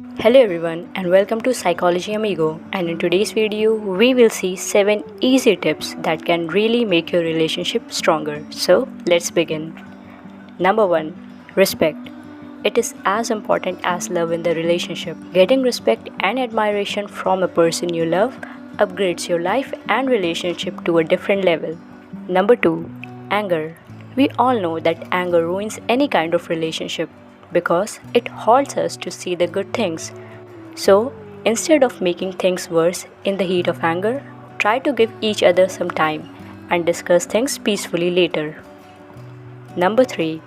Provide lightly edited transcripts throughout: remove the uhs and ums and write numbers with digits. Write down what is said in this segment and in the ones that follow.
Hello everyone and welcome to Psychology Amigo, and in today's video we will see 7 easy tips that can really make your relationship stronger. So let's begin. Number 1. Respect. It is as important as love in the relationship. Getting respect and admiration from a person you love upgrades your life and relationship to a different level. Number 2. Anger. We all know that anger ruins any kind of relationship because it halts us to see the good things. So, instead of making things worse in the heat of anger, try to give each other some time and discuss things peacefully later. Number 3.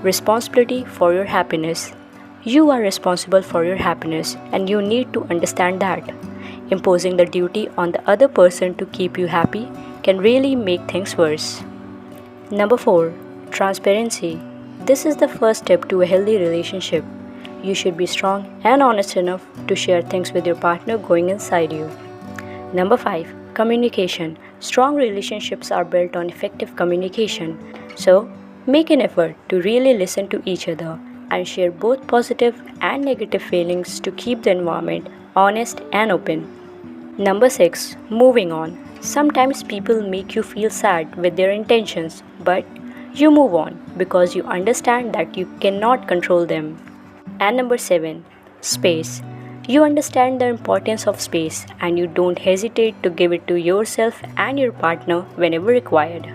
Responsibility for your happiness. You are responsible for your happiness and you need to understand that. Imposing the duty on the other person to keep you happy can really make things worse. Number 4. Transparency. This is the first step to a healthy relationship. You should be strong and honest enough to share things with your partner going inside you. Number 5. Communication. Strong relationships are built on effective communication. So, make an effort to really listen to each other and share both positive and negative feelings to keep the environment honest and open. Number 6. Moving on. Sometimes people make you feel sad with their intentions, but you move on because you understand that you cannot control them. And number 7. Space. You understand the importance of space and you don't hesitate to give it to yourself and your partner whenever required.